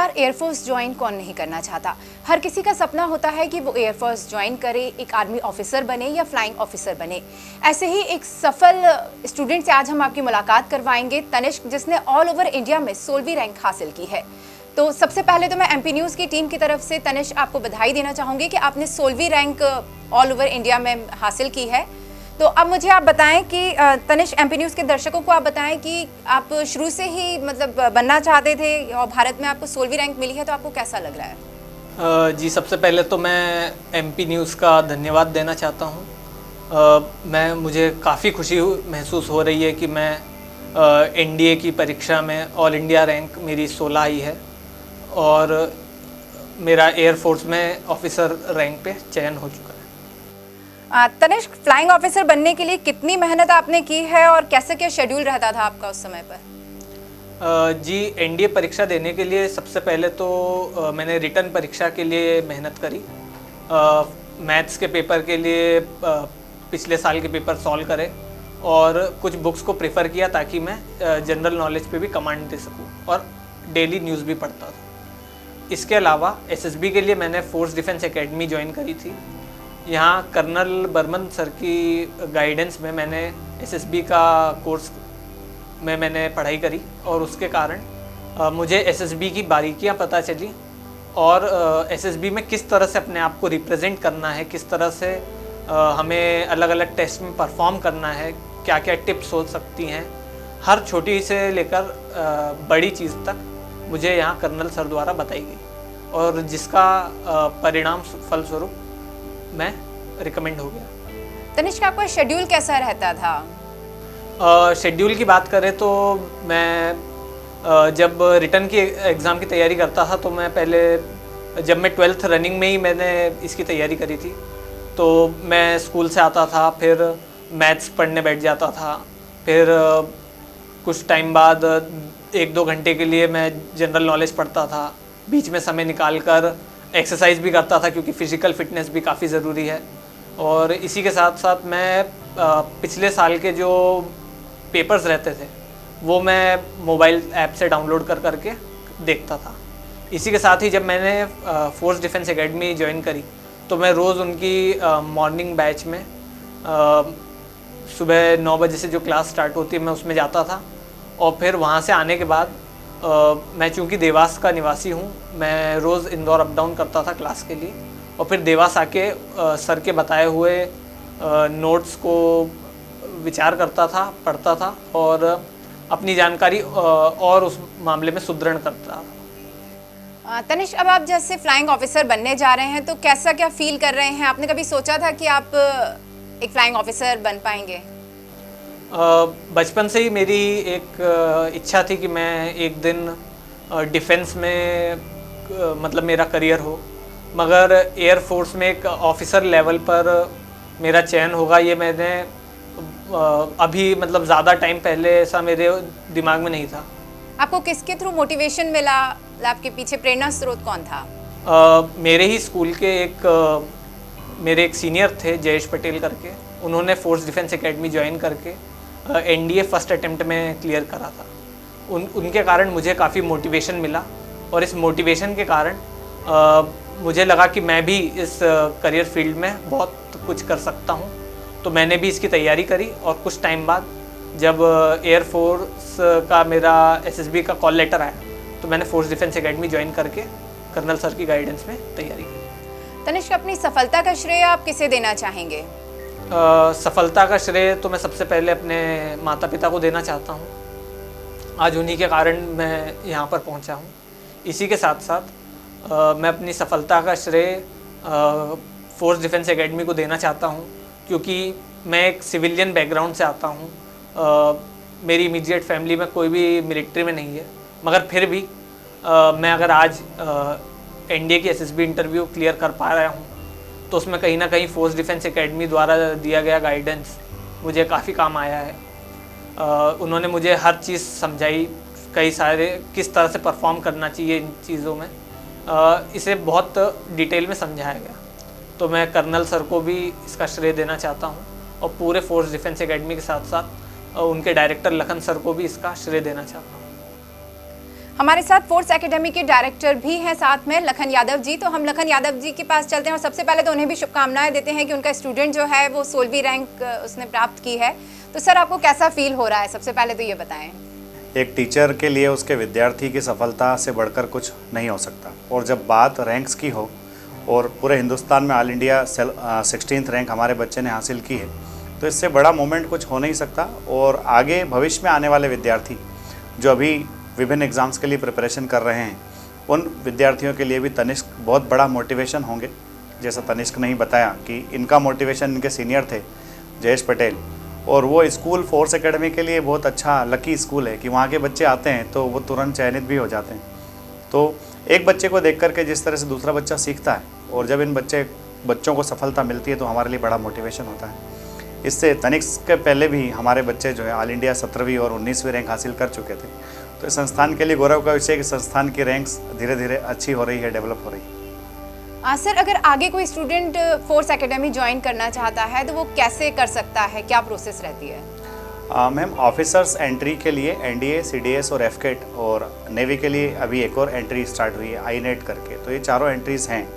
आखिरकार air force join कौन नहीं करना चाहता। हर किसी का सपना होता है कि वो एयरफोर्स ज्वाइन करे, एक आर्मी ऑफिसर बने या फ्लाइंग ऑफिसर बने। ऐसे ही एक सफल स्टूडेंट से आज हम आपकी मुलाकात करवाएंगे, तनिष्क, जिसने ऑल ओवर इंडिया में 16वीं रैंक हासिल की है। तो सबसे पहले तो मैं एमपी न्यूज़ की टीम की तरफ से तनिष्क आपको बधाई देना चाहूँगी कि आपने 16वीं रैंक ऑल ओवर इंडिया में हासिल की है। तो अब मुझे आप बताएं कि तनिष्क, एमपी न्यूज़ के दर्शकों को आप बताएं कि आप शुरू से ही मतलब बनना चाहते थे और भारत में आपको 16वीं रैंक मिली है, तो आपको कैसा लग रहा है? जी, सबसे पहले तो मैं एमपी न्यूज़ का धन्यवाद देना चाहता हूँ। मुझे काफ़ी खुशी महसूस हो रही है कि मैं एनडीए की परीक्षा में ऑल इंडिया रैंक मेरी 16 आई है और मेरा एयरफोर्स में ऑफिसर रैंक पे चयन हो चुका है। तनिष्क, फ्लाइंग ऑफिसर बनने के लिए कितनी मेहनत आपने की है और कैसे क्या शेड्यूल रहता था आपका उस समय पर? जी, एनडीए परीक्षा देने के लिए सबसे पहले तो मैंने रिटर्न परीक्षा के लिए मेहनत करी। मैथ्स के पेपर के लिए पिछले साल के पेपर सॉल्व करे और कुछ बुक्स को प्रेफर किया ताकि मैं जनरल नॉलेज पे भी कमांड दे सकूं और डेली न्यूज़ भी पढ़ता था। इसके अलावा एसएसबी के लिए मैंने फोर्स डिफेंस एकेडमी ज्वाइन करी थी। यहाँ कर्नल बर्मन सर की गाइडेंस में मैंने एसएसबी का कोर्स में मैंने पढ़ाई करी और उसके कारण मुझे एसएसबी की बारीकियाँ पता चली और एसएसबी में किस तरह से अपने आप को रिप्रेजेंट करना है, किस तरह से हमें अलग अलग टेस्ट में परफॉर्म करना है, क्या क्या टिप्स हो सकती हैं। हर छोटी से लेकर बड़ी चीज़ तक मुझे यहाँ कर्नल सर द्वारा बताई गई और जिसका परिणाम फलस्वरूप मैं रिकमेंड हो गया। तनिष्क, आपका शेड्यूल कैसा रहता था? शेड्यूल की बात करें तो मैं जब रिटर्न की एग्ज़ाम की तैयारी करता था तो मैं पहले, जब मैं 12th रनिंग में ही मैंने इसकी तैयारी करी थी, तो मैं स्कूल से आता था, फिर मैथ्स पढ़ने बैठ जाता था, फिर कुछ टाइम बाद 1-2 घंटे के लिए मैं जनरल नॉलेज पढ़ता था, बीच में समय निकाल कर एक्सरसाइज भी करता था क्योंकि फ़िज़िकल फिटनेस भी काफ़ी ज़रूरी है। और इसी के साथ साथ मैं पिछले साल के जो पेपर्स रहते थे वो मैं मोबाइल ऐप से डाउनलोड कर करके देखता था। इसी के साथ ही जब मैंने फोर्स डिफेंस एकेडमी ज्वाइन करी तो मैं रोज़ उनकी मॉर्निंग बैच में सुबह 9 बजे से जो क्लास स्टार्ट होती है मैं उसमें जाता था और फिर वहाँ से आने के बाद मैं चूँकि देवास का निवासी हूँ, मैं रोज़ इंदौर अप डाउन करता था क्लास के लिए और फिर देवास आके सर के बताए हुए नोट्स को विचार करता था, पढ़ता था और अपनी जानकारी और उस मामले में सुदृढ़ करता था। तनिष्क, अब आप जैसे फ्लाइंग ऑफिसर बनने जा रहे हैं तो कैसा क्या फील कर रहे हैं? आपने कभी सोचा था कि आप एक फ्लाइंग ऑफिसर बन पाएंगे? बचपन से ही मेरी एक इच्छा थी कि मैं एक दिन डिफेंस में मतलब मेरा करियर हो, मगर एयरफोर्स में एक ऑफिसर लेवल पर मेरा चयन होगा ये मैंने अभी मतलब ज़्यादा टाइम पहले ऐसा मेरे दिमाग में नहीं था। आपको किसके थ्रू मोटिवेशन मिला? आपके पीछे प्रेरणा स्रोत कौन था? मेरे ही स्कूल के मेरे एक सीनियर थे, जयेश पटेल करके, उन्होंने फोर्स डिफेंस एकेडमी ज्वाइन करके एनडीए फर्स्ट अटेम्प्ट में क्लियर करा था। उनके कारण मुझे काफ़ी मोटिवेशन मिला और इस मोटिवेशन के कारण मुझे लगा कि मैं भी इस करियर फील्ड में बहुत कुछ कर सकता हूँ। तो मैंने भी इसकी तैयारी करी और कुछ टाइम बाद जब एयरफोर्स का मेरा एसएसबी का कॉल लेटर आया तो मैंने फोर्स डिफेंस एकेडमी ज्वाइन करके कर्नल सर की गाइडेंस में तैयारी की। तनिष्क, अपनी सफलता का श्रेय आप किसे देना चाहेंगे? सफलता का श्रेय तो मैं सबसे पहले अपने माता पिता को देना चाहता हूँ। आज उन्हीं के कारण मैं यहाँ पर पहुँचा हूँ। इसी के साथ साथ मैं अपनी सफलता का श्रेय फोर्स डिफेंस एकेडमी को देना चाहता हूँ क्योंकि मैं एक सिविलियन बैकग्राउंड से आता हूँ। मेरी इमीडिएट फैमिली में कोई भी मिलिट्री में नहीं है, मगर फिर भी मैं अगर आज एनडीए की एसएसबी इंटरव्यू क्लियर कर पा रहा हूँ तो उसमें कहीं ना कहीं फोर्स डिफेंस एकेडमी द्वारा दिया गया गाइडेंस मुझे काफ़ी काम आया है। उन्होंने मुझे हर चीज़ समझाई, कई सारे किस तरह से परफॉर्म करना चाहिए इन चीज़ों में, इसे बहुत डिटेल में समझाया गया। तो मैं कर्नल सर को भी इसका श्रेय देना चाहता हूँ और पूरे फोर्स डिफेंस एकेडमी के साथ साथ उनके डायरेक्टर लखन सर को भी इसका श्रेय देना चाहता हूँ। हमारे साथ फोर्स एकेडमी के डायरेक्टर भी हैं साथ में, लखन यादव जी। तो हम लखन यादव जी के पास चलते हैं और सबसे पहले तो उन्हें भी शुभकामनाएं देते हैं कि उनका स्टूडेंट जो है वो 16वीं रैंक उसने प्राप्त की है। तो सर, आपको कैसा फील हो रहा है, सबसे पहले तो ये बताएं। एक टीचर के लिए उसके विद्यार्थी की सफलता से बढ़कर कुछ नहीं हो सकता, और जब बात रैंक्स की हो और पूरे हिंदुस्तान में ऑल इंडिया 16th रैंक हमारे बच्चे ने हासिल की है, तो इससे बड़ा मोमेंट कुछ हो नहीं सकता। और आगे भविष्य में आने वाले विद्यार्थी जो अभी विभिन्न एग्ज़ाम्स के लिए प्रिपरेशन कर रहे हैं, उन विद्यार्थियों के लिए भी तनिष्क बहुत बड़ा मोटिवेशन होंगे। जैसा तनिष्क ने ही बताया कि इनका मोटिवेशन इनके सीनियर थे जयेश पटेल, और वो स्कूल फोर्स एकेडमी के लिए बहुत अच्छा लकी स्कूल है कि वहाँ के बच्चे आते हैं तो वो तुरंत चयनित भी हो जाते हैं। तो एक बच्चे को देख करके जिस तरह से दूसरा बच्चा सीखता है, और जब इन बच्चों को सफलता मिलती है तो हमारे लिए बड़ा मोटिवेशन होता है। इससे तनिष्क के पहले भी हमारे बच्चे जो है ऑल इंडिया 17वीं और 19वीं रैंक हासिल कर चुके थे। तो इस संस्थान के लिए गौरव का विषय है कि संस्थान की रैंक्स धीरे धीरे अच्छी हो रही है, डेवलप हो रही है। सर, अगर आगे कोई स्टूडेंट फोर्स एकेडमी ज्वाइन करना चाहता है तो वो कैसे कर सकता है, क्या प्रोसेस रहती है? मैम, ऑफिसर्स एंट्री के लिए एनडीए, सीडीएस और एफकेट, और नेवी के लिए अभी एक और एंट्री स्टार्ट हुई है आईनेट करके। तो ये चारों एंट्रीज़ हैं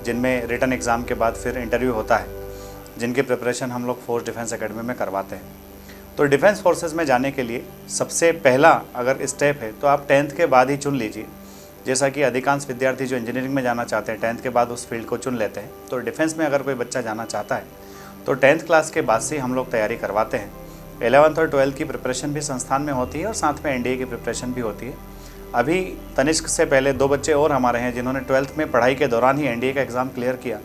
जिनमें रिटन एग्ज़ाम के बाद फिर इंटरव्यू होता है, जिनकी प्रिपरेशन हम लोग फोर्स डिफेंस एकेडमी में करवाते हैं। तो डिफेंस फोर्सेस में जाने के लिए सबसे पहला अगर स्टेप है तो आप 10th के बाद ही चुन लीजिए। जैसा कि अधिकांश विद्यार्थी जो इंजीनियरिंग में जाना चाहते हैं 10th के बाद उस फील्ड को चुन लेते हैं, तो डिफेंस में अगर कोई बच्चा जाना चाहता है तो 10th क्लास के बाद से हम लोग तैयारी करवाते हैं। 11th और 12th की प्रिपरेशन भी संस्थान में होती है और साथ में एनडीए की प्रिपरेशन भी होती है। अभी तनिष्क से पहले 2 बच्चे और हमारे हैं जिन्होंने 12th में पढ़ाई के दौरान ही एनडीए का एग्ज़ाम क्लियर किया,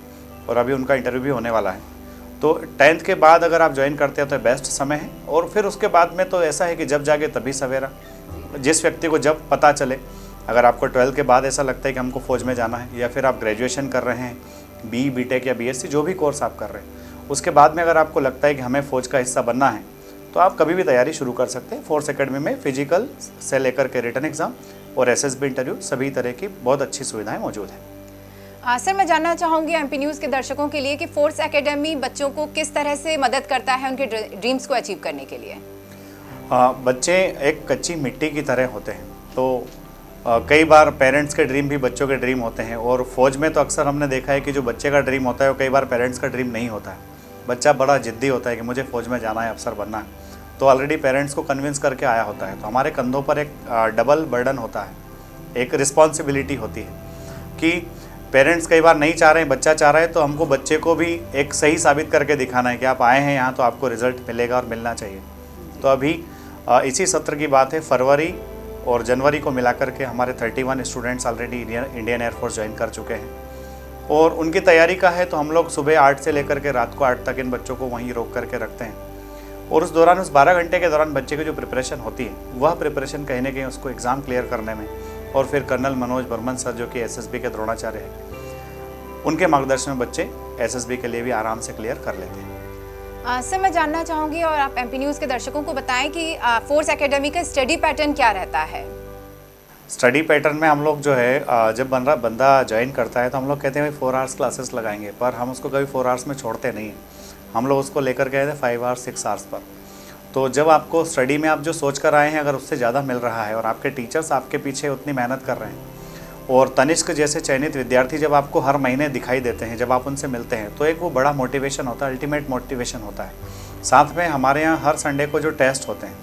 और अभी उनका इंटरव्यू भी होने वाला है। तो 10th के बाद अगर आप ज्वाइन करते हैं तो बेस्ट समय है। और फिर उसके बाद में तो ऐसा है कि जब जागे तभी सवेरा, जिस व्यक्ति को जब पता चले। अगर आपको 12th के बाद ऐसा लगता है कि हमको फ़ौज में जाना है, या फिर आप ग्रेजुएशन कर रहे हैं, बी टेक या बीएससी जो भी कोर्स आप कर रहे हैं, उसके बाद में अगर आपको लगता है कि हमें फ़ौज का हिस्सा बनना है, तो आप कभी भी तैयारी शुरू कर सकते हैं। फोर्स एकेडमी में फिजिकल से लेकर के रिटन एग्ज़ाम और एसएसबी इंटरव्यू सभी तरह की बहुत अच्छी सुविधाएँ मौजूद हैं। सर, मैं जानना चाहूँगी एमपी न्यूज़ के दर्शकों के लिए कि फोर्स एकेडमी बच्चों को किस तरह से मदद करता है उनके ड्रीम्स को अचीव करने के लिए? बच्चे एक कच्ची मिट्टी की तरह होते हैं, तो कई बार पेरेंट्स के ड्रीम भी बच्चों के ड्रीम होते हैं। और फौज में तो अक्सर हमने देखा है कि जो बच्चे का ड्रीम होता है वो कई बार पेरेंट्स का ड्रीम नहीं होता है। बच्चा बड़ा जिद्दी होता है कि मुझे फ़ौज में जाना है, अफसर बनना है, तो ऑलरेडी पेरेंट्स को कन्विंस करके आया होता है। तो हमारे कंधों पर एक डबल बर्डन होता है, एक रिस्पॉन्सिबिलिटी होती है कि पेरेंट्स कई बार नहीं चाह रहे हैं, बच्चा चाह रहा है, तो हमको बच्चे को भी एक सही साबित करके दिखाना है कि आप आए हैं यहाँ तो आपको रिजल्ट मिलेगा और मिलना चाहिए। तो अभी इसी सत्र की बात है, फरवरी और जनवरी को मिलाकर के हमारे 31 students already Indian air force join कर चुके हैं। और उनकी तैयारी का है तो हम लोग सुबह 8 से लेकर के रात को 8 तक इन बच्चों को वहीं रोक करके रखते हैं। और उस दौरान, उस 12 घंटे के दौरान बच्चे की जो प्रिपरेशन होती है, वह प्रिपरेशन कहीं ना कहीं उसको एग्ज़ाम क्लियर करने में, और फिर कर्नल मनोज बर्मन सर जो कि एसएसबी के द्रोणाचार्य हैं, उनके मार्गदर्शन में बच्चे एसएसबी के लिए भी आराम से क्लियर कर लेते हैं। सर, मैं जानना चाहूँगी और आप एमपी न्यूज़ के दर्शकों को बताएं कि फोर्स एकेडमी का स्टडी पैटर्न क्या रहता है? स्टडी पैटर्न में हम लोग जो है, जब बंदा ज्वाइन करता है तो हम लोग कहते हैं भाई 4 आवर्स क्लासेस लगाएंगे, पर हम उसको कभी 4 आवर्स में छोड़ते नहीं हैं। हम लोग उसको लेकर गए थे 5 आवर्स 6 आवर्स पर। तो जब आपको स्टडी में आप जो सोच कर आए हैं अगर उससे ज़्यादा मिल रहा है और आपके टीचर्स आपके पीछे उतनी मेहनत कर रहे हैं, और तनिष्क जैसे चयनित विद्यार्थी जब आपको हर महीने दिखाई देते हैं, जब आप उनसे मिलते हैं, तो एक वो बड़ा मोटिवेशन होता है, अल्टीमेट मोटिवेशन होता है। साथ में हमारे यहाँ हर संडे को जो टेस्ट होते हैं,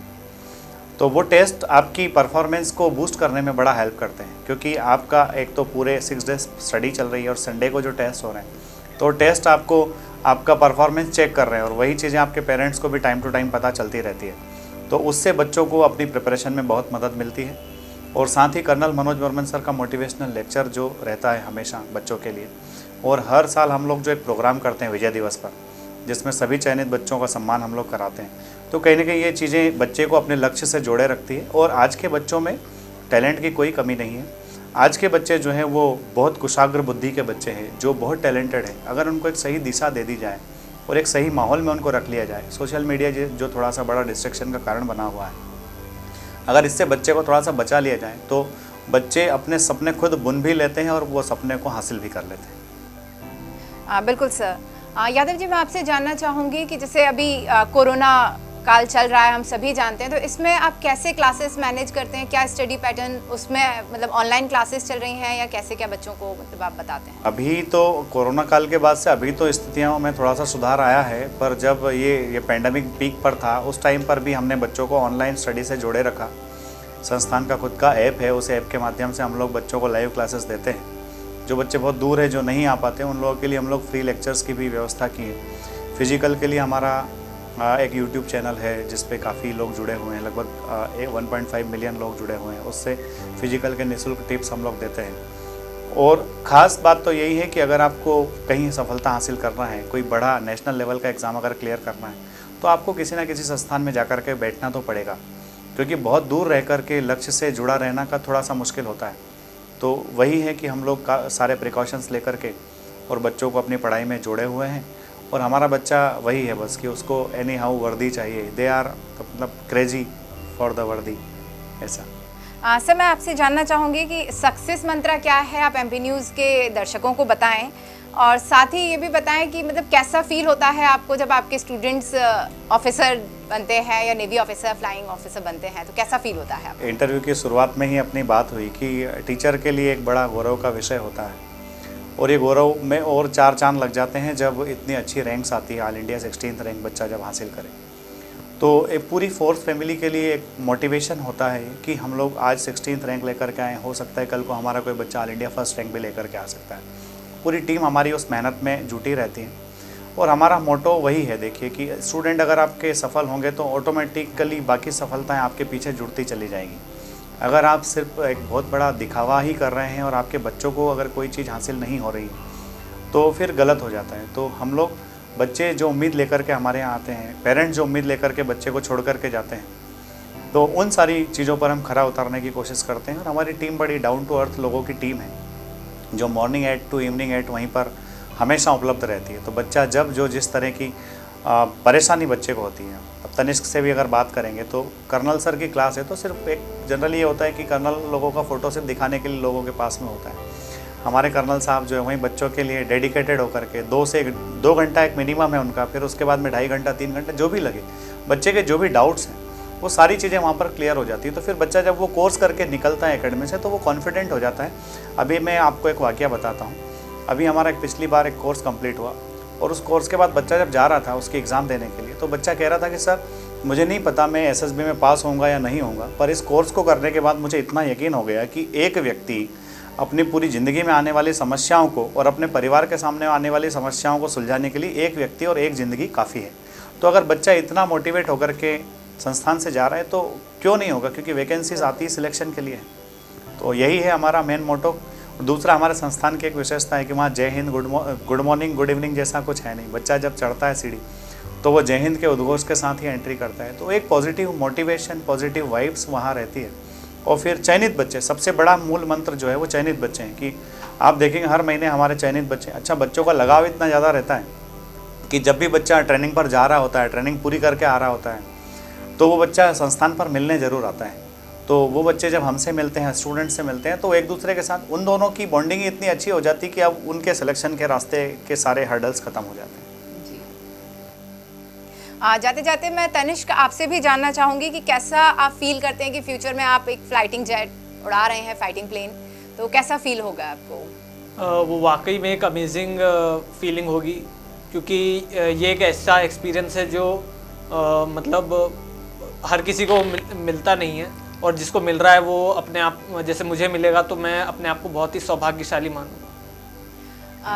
तो वो टेस्ट आपकी परफॉर्मेंस को बूस्ट करने में बड़ा हेल्प करते हैं, क्योंकि आपका एक तो पूरे 6 डेज स्टडी चल रही है और संडे को जो टेस्ट हो रहे हैं, तो टेस्ट आपको आपका परफॉर्मेंस चेक कर रहे हैं, और वही चीज़ें आपके पेरेंट्स को भी टाइम टू टाइम पता चलती रहती है। तो उससे बच्चों को अपनी प्रिपरेशन में बहुत मदद मिलती है। और साथ ही कर्नल मनोज बर्मन सर का मोटिवेशनल लेक्चर जो रहता है हमेशा बच्चों के लिए, और हर साल हम लोग जो एक प्रोग्राम करते हैं विजय दिवस पर, जिसमें सभी चयनित बच्चों का सम्मान हम लोग कराते हैं, तो कहीं ना कहीं ये चीज़ें बच्चे को अपने लक्ष्य से जोड़े रखती है। और आज के बच्चों में टैलेंट की कोई कमी नहीं है। आज के बच्चे जो हैं वो बहुत कुशाग्र बुद्धि के बच्चे हैं, जो बहुत टैलेंटेड हैं। अगर उनको एक सही दिशा दे दी जाए और एक सही माहौल में उनको रख लिया जाए, सोशल मीडिया जो थोड़ा सा बड़ा डिस्ट्रैक्शन का कारण बना हुआ है, अगर इससे बच्चे को थोड़ा सा बचा लिया जाए तो बच्चे अपने सपने खुद बुन भी लेते हैं और वो सपने को हासिल भी कर लेते हैं। बिल्कुल सर। यादव जी, मैं आपसे जानना चाहूँगी कि जैसे अभी कोरोना काल चल रहा है, हम सभी जानते हैं, तो इसमें आप कैसे क्लासेस मैनेज करते हैं? क्या स्टडी पैटर्न उसमें, मतलब ऑनलाइन क्लासेस चल रही हैं या कैसे, क्या बच्चों को मतलब आप बताते हैं? अभी तो कोरोना काल के बाद से अभी तो स्थितियों में थोड़ा सा सुधार आया है, पर जब ये पैंडमिक पीक पर था उस टाइम पर भी हमने बच्चों को ऑनलाइन स्टडी से जोड़े रखा। संस्थान का खुद का ऐप है, उस ऐप के माध्यम से हम लोग बच्चों को लाइव क्लासेस देते हैं। जो बच्चे बहुत दूर है, जो नहीं आ पाते, उन लोगों के लिए हम लोग फ्री लेक्चर्स की भी व्यवस्था की है। फिजिकल के लिए हमारा एक यूट्यूब चैनल है जिस पे काफ़ी लोग जुड़े हुए हैं, लगभग 1.5 मिलियन लोग जुड़े हुए हैं। उससे फिजिकल के निःशुल्क टिप्स हम लोग देते हैं। और ख़ास बात तो यही है कि अगर आपको कहीं सफलता हासिल करना है, कोई बड़ा नेशनल लेवल का एग्ज़ाम अगर क्लियर करना है, तो आपको किसी न किसी संस्थान में जाकर के बैठना तो पड़ेगा, क्योंकि बहुत दूर रह कर के लक्ष्य से जुड़ा रहना का थोड़ा सा मुश्किल होता है। तो वही है कि हम लोग का सारे प्रिकॉशंस लेकर के और बच्चों को अपनी पढ़ाई में जोड़े हुए हैं। और हमारा बच्चा वही है बस कि उसको एनी हाउ वर्दी चाहिए, दे आर मतलब क्रेजी फॉर द वर्दी, ऐसा। सर, मैं आपसे जानना चाहूँगी कि सक्सेस मंत्रा क्या है, आप एमपी न्यूज़ के दर्शकों को बताएं, और साथ ही ये भी बताएं कि मतलब कैसा फील होता है आपको जब आपके स्टूडेंट्स ऑफिसर बनते हैं या नेवी ऑफिसर, फ्लाइंग ऑफिसर बनते हैं, तो कैसा फील होता है आपको? इंटरव्यू की शुरुआत में ही अपनी बात हुई कि टीचर के लिए एक बड़ा गौरव का विषय होता है, और ये गौरव में और 4 चांद लग जाते हैं जब इतनी अच्छी रैंक्स आती है। ऑल इंडिया 16th रैंक बच्चा जब हासिल करे, तो एक पूरी फोर्स फैमिली के लिए एक मोटिवेशन होता है कि हम लोग आज 16th रैंक लेकर के आए, हो सकता है कल को हमारा कोई बच्चा ऑल इंडिया फर्स्ट रैंक भी लेकर के आ सकता है। पूरी टीम हमारी उस मेहनत में जुटी रहती है, और हमारा मोटो वही है, देखिए कि स्टूडेंट अगर आपके सफल होंगे तो ऑटोमेटिकली बाकी सफलताएं आपके पीछे जुड़ती चली जाएंगी। अगर आप सिर्फ एक बहुत बड़ा दिखावा ही कर रहे हैं और आपके बच्चों को अगर कोई चीज़ हासिल नहीं हो रही तो फिर गलत हो जाता है। तो हम लोग, बच्चे जो उम्मीद लेकर के हमारे यहाँ आते हैं, पेरेंट्स जो उम्मीद लेकर के बच्चे को छोड़ कर के जाते हैं, तो उन सारी चीज़ों पर हम खरा उतारने की कोशिश करते हैं। और हमारी टीम बड़ी डाउन टू अर्थ लोगों की टीम है, जो मॉर्निंग 8 to इवनिंग 8 वहीं पर हमेशा उपलब्ध रहती है। तो बच्चा जब जो जिस तरह की परेशानी बच्चे को होती है, अब तनिष्क से भी अगर बात करेंगे तो कर्नल सर की क्लास है, तो सिर्फ एक जनरली ये होता है कि कर्नल लोगों का फ़ोटो सिर्फ दिखाने के लिए लोगों के पास में होता है। हमारे कर्नल साहब जो है वहीं बच्चों के लिए डेडिकेटेड होकर के 2 घंटा एक मिनिमम है उनका, फिर उसके बाद में 2.5 घंटा 3 घंटा जो भी लगे, बच्चे के जो भी डाउट्स हैं वो सारी चीज़ें वहाँ पर क्लियर हो जाती है। तो फिर बच्चा जब वो कोर्स करके निकलता है एकेडमी से, तो वो कॉन्फिडेंट हो जाता है। अभी मैं आपको एक वाक़या बताता हूँ। अभी हमारा पिछली बार एक कोर्स कंप्लीट हुआ, और उस कोर्स के बाद बच्चा जब जा रहा था उसकी एग्ज़ाम देने के लिए, तो बच्चा कह रहा था कि सर मुझे नहीं पता मैं एसएसबी में पास होऊंगा या नहीं होऊंगा, पर इस कोर्स को करने के बाद मुझे इतना यकीन हो गया कि एक व्यक्ति अपनी पूरी ज़िंदगी में आने वाली समस्याओं को और अपने परिवार के सामने आने वाली समस्याओं को सुलझाने के लिए एक व्यक्ति और एक ज़िंदगी काफ़ी है। तो अगर बच्चा इतना मोटिवेट होकर के संस्थान से जा रहा है तो क्यों नहीं होगा, क्योंकि वैकेंसीज आती है सिलेक्शन के लिए। तो यही है हमारा मेन मोटो। दूसरा, हमारे संस्थान की एक विशेषता है कि वहाँ जय Hind, good morning, good evening जैसा कुछ है नहीं। बच्चा जब चढ़ता है सीढ़ी तो वो जय हिंद के उद्घोष के साथ ही एंट्री करता है। तो एक पॉजिटिव मोटिवेशन, पॉजिटिव वाइब्स वहाँ रहती है। और फिर चयनित बच्चे, सबसे बड़ा मूल मंत्र जो है वो चयनित बच्चे हैं, कि आप देखेंगे हर महीने हमारे चयनित बच्चे, अच्छा बच्चों का लगाव इतना ज़्यादा रहता है कि जब भी बच्चा ट्रेनिंग पर जा रहा होता है, ट्रेनिंग पूरी करके आ रहा होता है, तो वो बच्चा संस्थान पर मिलने ज़रूर आता है। तो वो बच्चे जब हमसे मिलते हैं, स्टूडेंट से मिलते हैं, तो एक दूसरे के साथ उन दोनों की बॉन्डिंग इतनी अच्छी हो जाती है कि अब उनके सिलेक्शन के रास्ते के सारे हर्डल्स ख़त्म हो जाते हैं। जाते जाते मैं तनिष्क आपसे भी जानना चाहूँगी कि कैसा आप फील करते हैं कि फ्यूचर में आप एक फ्लाइटिंग जेट उड़ा रहे हैं, फाइटिंग प्लेन, तो कैसा फील होगा आपको? वो वाकई में एक अमेजिंग फीलिंग होगी, क्योंकि ये एक ऐसा एक्सपीरियंस है जो मतलब हर किसी को मिलता नहीं है, और जिसको मिल रहा है वो अपने आप, जैसे मुझे मिलेगा तो मैं अपने आप को बहुत ही सौभाग्यशाली मानूंगा।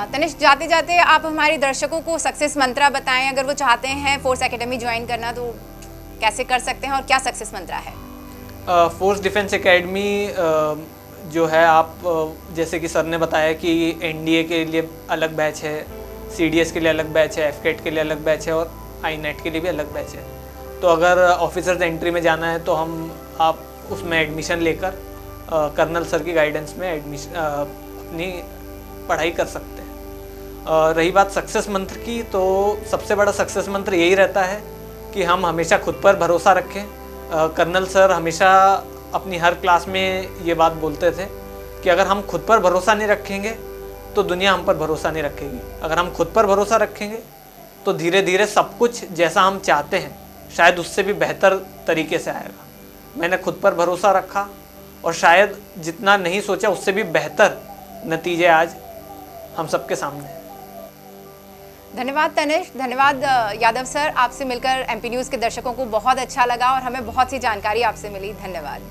तनिष्क, जाते जाते आप हमारे दर्शकों को सक्सेस मंत्रा बताएं। अगर वो चाहते हैं फोर्स एकेडमी ज्वाइन करना तो कैसे कर सकते हैं, और क्या सक्सेस मंत्रा है? फोर्स डिफेंस एकेडमी जो है, आप जैसे कि सर ने बताया कि एनडीए के लिए अलग बैच है, सीडीएस के लिए अलग बैच है, एफकेट के लिए अलग बैच है, और आईनेट के लिए भी अलग बैच है। तो अगर ऑफिसर्स एंट्री में जाना है तो आप उसमें एडमिशन लेकर कर्नल सर की गाइडेंस में अपनी पढ़ाई कर सकते हैं। रही बात सक्सेस मंत्र की, तो सबसे बड़ा सक्सेस मंत्र यही रहता है कि हम हमेशा खुद पर भरोसा रखें। कर्नल सर हमेशा अपनी हर क्लास में ये बात बोलते थे कि अगर हम खुद पर भरोसा नहीं रखेंगे तो दुनिया हम पर भरोसा नहीं रखेगी। अगर हम खुद पर भरोसा रखेंगे तो धीरे धीरे सब कुछ जैसा हम चाहते हैं शायद उससे भी बेहतर तरीके से आएगा। मैंने खुद पर भरोसा रखा और शायद जितना नहीं सोचा उससे भी बेहतर नतीजे आज हम सबके सामने हैं। धन्यवाद तनिष्क, धन्यवाद यादव सर। आपसे मिलकर MP न्यूज़ के दर्शकों को बहुत अच्छा लगा और हमें बहुत सी जानकारी आपसे मिली। धन्यवाद।